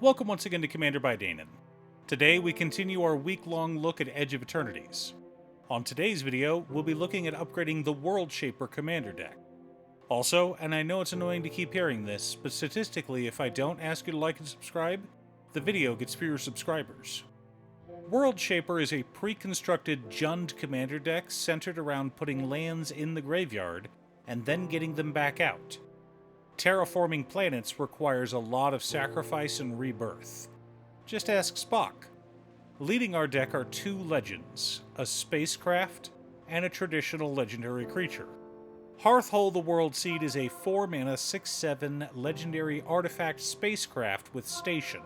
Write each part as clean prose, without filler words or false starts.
Welcome once again to Commander by Danon. Today we continue our week-long look at Edge of Eternities. On today's video, we'll be looking at upgrading the World Shaper Commander deck. Also, and I know it's annoying to keep hearing this, but statistically if I don't ask you to like and subscribe, the video gets fewer subscribers. World Shaper is a pre-constructed Jund commander deck centered around putting lands in the graveyard and then getting them back out. Terraforming planets requires a lot of sacrifice and rebirth. Just ask Spock. Leading our deck are two legends, a spacecraft and a traditional legendary creature. Hearthhole the World Seed is a 4-mana 6/7 legendary artifact spacecraft with Station.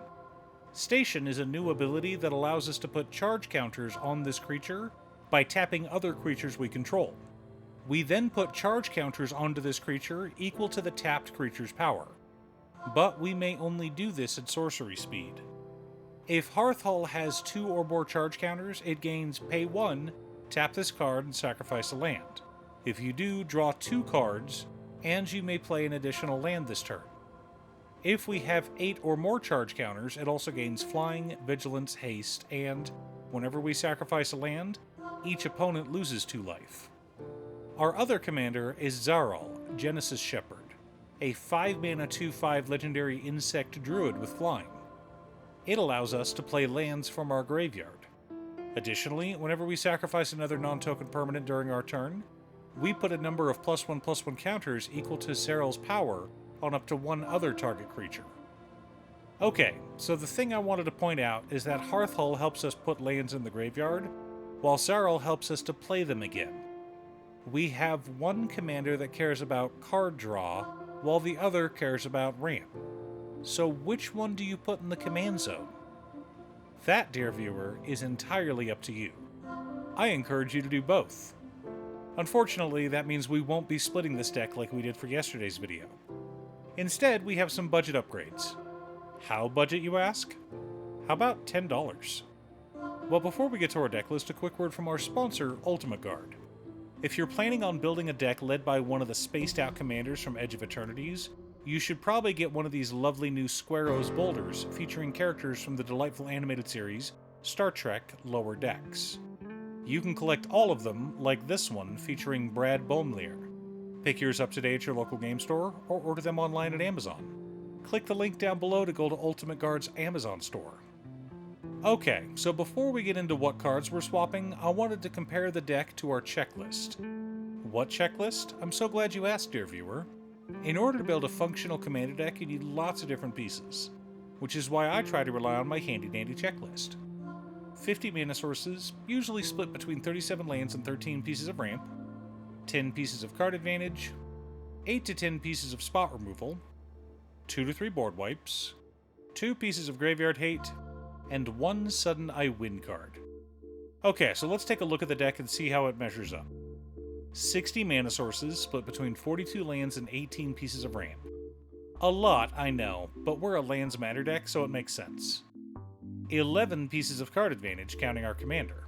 Station is a new ability that allows us to put charge counters on this creature by tapping other creatures we control. We then put charge counters onto this creature equal to the tapped creature's power. But we may only do this at sorcery speed. If Hearthhole has 2 or more charge counters, it gains pay 1, tap this card, and sacrifice a land. If you do, draw 2 cards, and you may play an additional land this turn. If we have 8 or more charge counters, it also gains Flying, Vigilance, Haste, and, whenever we sacrifice a land, each opponent loses 2 life. Our other commander is Zaral, Genesis Shepherd, a 5-mana 2/5 legendary insect druid with flying. It allows us to play lands from our graveyard. Additionally, whenever we sacrifice another non-token permanent during our turn, we put a number of +1/+1 counters equal to Zaral's power on up to 1 other target creature. Okay, so the thing I wanted to point out is that Hearthhole helps us put lands in the graveyard, while Zaral helps us to play them again. We have one commander that cares about card draw, while the other cares about ramp. So which one do you put in the command zone? That, dear viewer, is entirely up to you. I encourage you to do both. Unfortunately, that means we won't be splitting this deck like we did for yesterday's video. Instead, we have some budget upgrades. How budget, you ask? How about $10? Well, before we get to our deck list, a quick word from our sponsor, Ultimate Guard. If you're planning on building a deck led by one of the spaced-out commanders from Edge of Eternities, you should probably get one of these lovely new Squaros boulders featuring characters from the delightful animated series, Star Trek Lower Decks. You can collect all of them, like this one featuring Brad Baumleer. Pick yours up today at your local game store, or order them online at Amazon. Click the link down below to go to Ultimate Guard's Amazon store. Okay, so before we get into what cards we're swapping, I wanted to compare the deck to our checklist. What checklist? I'm so glad you asked, dear viewer. In order to build a functional commander deck, you need lots of different pieces, which is why I try to rely on my handy-dandy checklist. 50 mana sources, usually split between 37 lands and 13 pieces of ramp, 10 pieces of card advantage, 8 to 10 pieces of spot removal, 2 to 3 board wipes, 2 pieces of graveyard hate, and 1 sudden I win card. Okay, so let's take a look at the deck and see how it measures up. 60 mana sources split between 42 lands and 18 pieces of ramp. A lot, I know, but we're a lands matter deck, so it makes sense. 11 pieces of card advantage, counting our commander.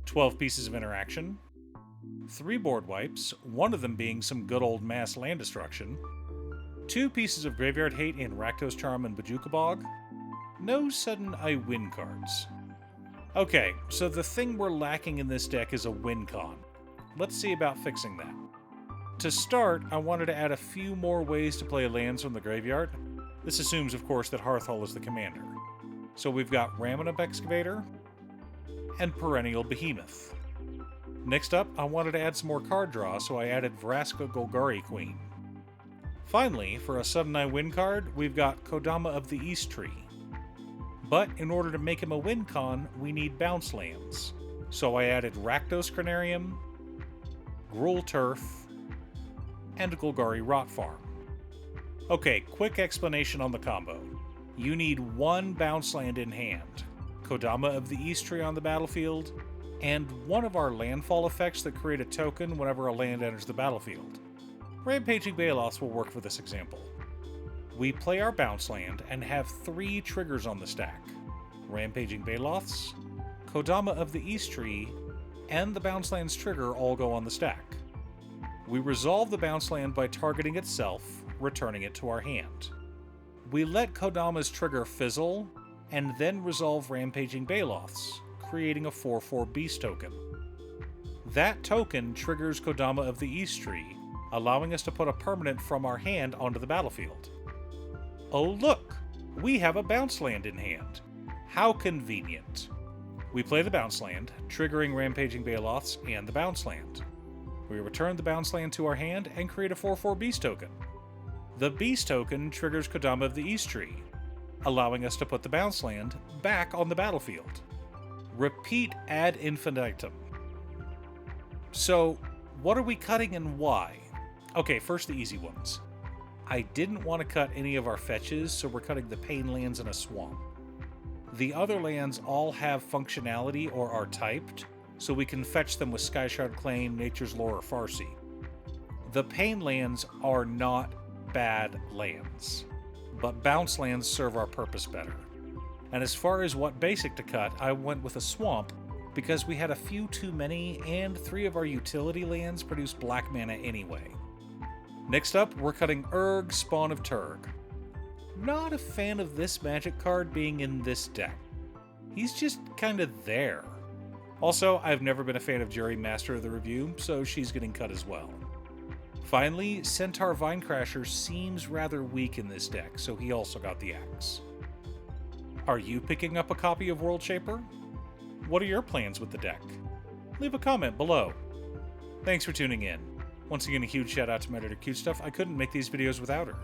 12 pieces of interaction. 3 board wipes, one of them being some good old mass land destruction. 2 pieces of graveyard hate in Rakdos Charm and Bojuka Bog. No sudden I win cards. Okay, so the thing we're lacking in this deck is a win con. Let's see about fixing that. To start, I wanted to add a few more ways to play lands from the graveyard. This assumes, of course, that Hearthhole is the commander. So we've got Raminap Excavator and Perennial Behemoth. Next up, I wanted to add some more card draw, so I added Vraska Golgari Queen. Finally, for a sudden I win card, we've got Kodama of the East Tree. But in order to make him a win con, we need bounce lands. So I added Rakdos Cranarium, Gruul Turf, and Golgari Rot Farm. Okay, quick explanation on the combo. You need 1 bounce land in hand, Kodama of the East Tree on the battlefield, and one of our landfall effects that create a token whenever a land enters the battlefield. Rampaging Baloths will work for this example. We play our bounce land and have 3 triggers on the stack. Rampaging Baloths, Kodama of the East Tree, and the bounce land's trigger all go on the stack. We resolve the bounce land by targeting itself, returning it to our hand. We let Kodama's trigger fizzle, and then resolve Rampaging Baloths, creating a 4/4 Beast token. That token triggers Kodama of the East tree, allowing us to put a permanent from our hand onto the battlefield. Oh look! We have a bounce land in hand. How convenient. We play the bounce land, triggering Rampaging Baloths and the bounce land. We return the bounce land to our hand and create a 4/4 Beast token. The Beast token triggers Kodama of the East tree, allowing us to put the bounce land back on the battlefield. Repeat ad infinitum. So, what are we cutting and why? Okay, first the easy ones. I didn't want to cut any of our fetches, so we're cutting the Pain lands in a swamp. The other lands all have functionality or are typed, so we can fetch them with Skyshard Claim, Nature's Lore, or Farsi. The Pain lands are not bad lands, but bounce lands serve our purpose better. And as far as what basic to cut, I went with a swamp because we had a few too many and 3 of our utility lands produce black mana anyway. Next up, we're cutting Urg, Spawn of Turg. Not a fan of this magic card being in this deck. He's just kinda there. Also, I've never been a fan of Jerry, Master of the Review, so she's getting cut as well. Finally, Centaur Vinecrasher seems rather weak in this deck, so he also got the axe. Are you picking up a copy of World Shaper? What are your plans with the deck? Leave a comment below. Thanks for tuning in. Once again, a huge shout out to my editor Cutestuff. I couldn't make these videos without her.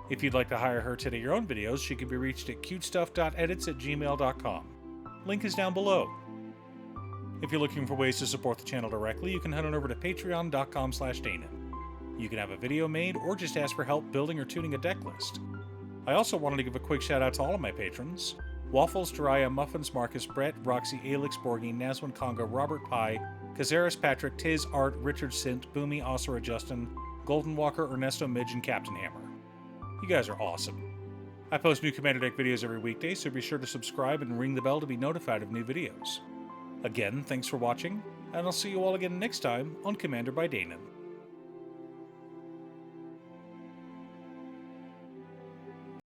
If you'd like to hire her to edit your own videos, she can be reached at cutestuff.edits@gmail.com. Link is down below. If you're looking for ways to support the channel directly, you can head on over to patreon.com/Danon. You can have a video made or just ask for help building or tuning a deck list. I also wanted to give a quick shout out to all of my patrons: Waffles, Jiraiya, Muffins, Marcus, Brett, Roxy, Alix, Borgi, Naswin, Conga, Robert Pye, Kazaris, Patrick, Tiz, Art, Richard Sint, Boomy, Osira, Justin, Golden Walker, Ernesto, Midge, and Captain Hammer. You guys are awesome. I post new Commander Deck videos every weekday, so be sure to subscribe and ring the bell to be notified of new videos. Again, thanks for watching, and I'll see you all again next time on Commander by Danon.